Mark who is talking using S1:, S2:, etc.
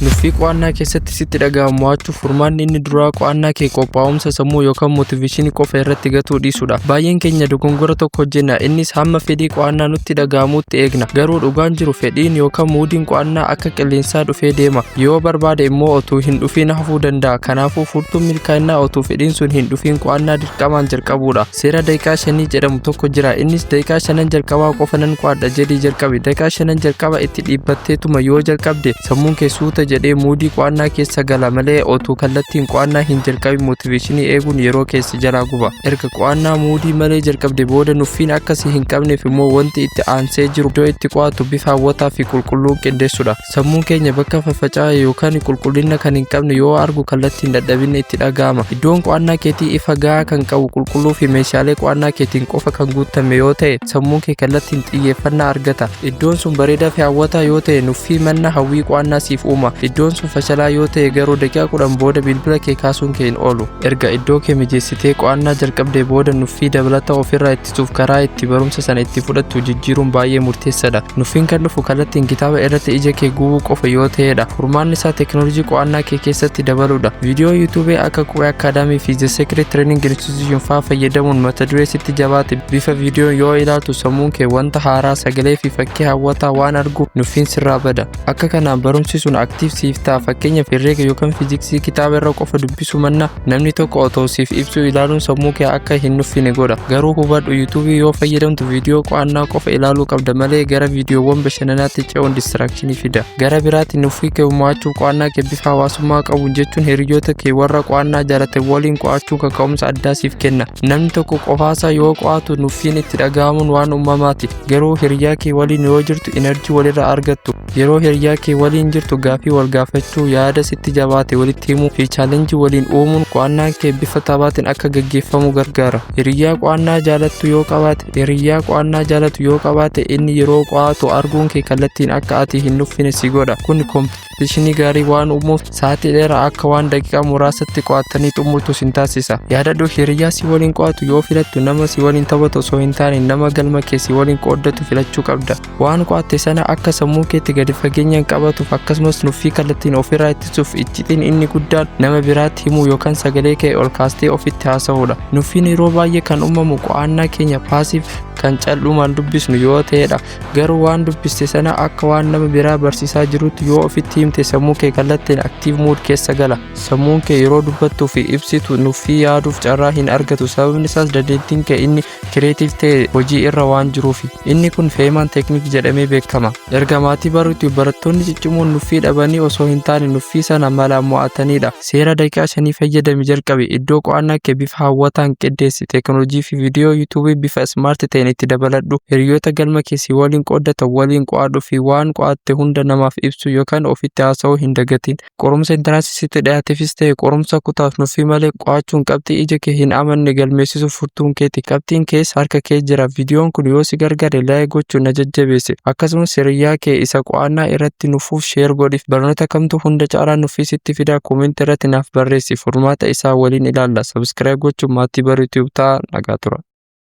S1: nuffii qo'annaa keessatti sitti dhaga'amu mo'achuu furmaanni inni duraa qo'annaa kee qophaa'umsa sammuu yookaan motiveeshinii qofa irratti gatuu dhiisuudha. Baay'een keenya dogongora tokko hojjenna, innis hamma fedhii qo'annaa nutti dhaga'amutti eegna. Garuu dhugaan jiru fedhiin yookaan muudin qo'annaa akka qilleensaa dhufee deema. Yoo barbaade immoo otuu hin dhufiin hafuu danda'a. Kanaafuu furtuun milkaa'inaa otuu fedhiin sun hin dhufiin qo'annaa dirqamaan jalqabuudha. Seera daqiiqaa 5 jedhamu tokko jira. Innis daqiiqaa 5 jalqabaa qofa nan qo'adha jedhii jalqabi. Daqiiqaa 5 jalqaba itti dhiibbatteetuma yoo jalqabde sammuun kee suuta jedhee muudii qo'annaa keessa gala malee otuu kallattiin qo'annaa hin jalqabin motiveeshinii eeguun yeroo keessi jalaa guba. Erga qo'annaa muudii malee jalqabde booda nuffiin akkasii hin qabneef immoo wanti itti aansee jiru iddoo itti qo'atu bifa hawwataa fi qulqulluu qindeessuudha. Sammuun keenya bakka faffaca'e yookaan qulqullina kan hin qabne yoo argu kallattiin dadhabinni itti dhaga'ama. Iddoon qo'annaa keetii ifa gahaa kan qabu qulqulluu fi meeshaalee qo'annaa keetiin qofa kan guutame yoo ta'e sammuun kee kallattiin xiyyeeffannaa argata. Iddoon sun bareedaa fi hawwataa yoo ta'e nuffii manna hawwii qo'annaa siif uuma. Iddoon sun fashalaa yoo ta'e garuu daqiiqaa 10 booda bilbila kee kaasuun kee hin oolu. Erga iddoo kee mijeessitee qo'annaa jalqabdee booda nuffii dabalata ofirraa ittisuuf karaa itti barumsa sana itti fudhattu jijjiiruun baay'ee murteessaadha. Nuffiin kan dhufu kallattiin kitaaba irratti ija kee gubuu qofa yoo ta'edha. Furmaanni isaa teekinooloojii qo'annaa kee keessatti dabaluudha. Viidiyoo yuutuubii akka Quwee Akaadaamii fi The Secret Training Institution fa'aa fayyadamuun mata duree sitti jabaate bifa viidiyoo yoo ilaaltu sammuun kee wanta haaraa sagalee fi fakkii hawwataa waan argu nuffiin sirraa bada. Akka kanaan barumsi sun aktiif siif ta'a. Fakkeenyaaf herreega yookaan fiiziksii kitaaba irra qofa dubbisuu manna namni tokko otoo siif ibsuu ilaaluun sammuu kee akka hin nuffine godha. Garuu hubadhu yuutuubii yoo fayyadamtu viidiyoo qo'annaa qofa ilaaluu qabda malee gara viidiyoowwan bashannanaatti ce'uun distiraakshini fida. Gara biraatti nuffii kee mo'achuuf qo'annaa kee bifa hawaasummaa qabu jechuun hiriyoota kee warra qo'annaa jaalatan waliin qo'achuun kaka'umsa addaa siif kenna. Namni tokko qofaasaa yoo qo'atu nuffiin itti dhaga'amuun waan uumamaati. Garuu hiriyaa kee waliin yoo jirtu enerjii walirraa argattu. Yeroo hiriyaa kee waliin jirtu gaaffii wal gaafachuu, yaada sitti jabaate walitti himuu fi chaalenjii waliin uumuun qo'annaa kee bifa taphaatiin akka gaggeeffamu gargaara. Hiriyaa qo'annaa jaalatu yoo qabaate inni yeroo qo'atu arguun kee kallattiin akka ati hin nuffine si godha. Kun kompitishinii gaarii waan uumuuf sa'aatii dheeraa akka waan daqiiqaa muraasatti qo'attanii xumurtu sin taasisa. Yaadadhu hiriyaa si waliin qo'atu yoo filattu nama si waliin taphatu osoo hin taane nama galma kee si waliin qooddatu filachuu qabda. Waan qo'atte sana akka sammuu keetti gadi fageenyaan qabatuuf akkasumas nuffii kallattiin ofirraa ittisuuf iccitiin inni guddaan nama biraatti himuu yookaan sagalee kee ol kaastee ofitti haasa'uudha. Nuffiin yeroo baay'ee kan uumamu qo'annaa keenya paasiif kan callumaan dubbisnu yoo ta'edha. Garuu waan dubbiste sana akka waan nama biraa barsiisaa jirutti yoo ofitti himte sammuu kee kallattiin aktiiv muud keessa gala. Sammuun kee yeroo dubbattuu fi ibsitu nuffii yaaduuf carraa hin argatu. Sababni isaas dandeettiin kee inni kireetiif ta'e hojii irra waan jiruufi. Inni kun feemaan teekniik jedhamee beekama. Erga maatii baruutti barattoonni ciccimoon nuffii dhabanii osoo hin taane nuffii sana malaan mo'atanidha. Seera daqiiqaa 5 fayyadami jalqabi. Iddoo qo'annaa kee bifa hawwataan qindeessi. Teekinooloojii fi viidiyoo yuutuubii bifa smaart ta'een itti dabaladhu. Hiriyoota galma keessi waliin qooddatan waliin qo'adhu fi waan qo'atte hunda namaaf ibsu yookaan ofitti haasa'uu hin dagatin. Qorumsa intaraansiisitti dhiyaateefis ta'e qorumsa kutaaf nuffii malee qo'achuun qabxii ija kee hin amanne galmeessisuuf furtuun keeti. Qabxiin kees harka kee jira. Viidiyoon kun yoo si gargaare laayik gochuun na jajjabeesse. Akkasumas hiriyaa kee isa qo'annaa irratti nufuuf sheer godhiif. Barnoota kamtu hunda caalaa nuffii sitti fidaa koomenti irratti naaf barreessi. Furmaata isaa waliin ilaalla. Sabskiraayib gochuun maatii baruu YouTube ta'a. Nagaa tura.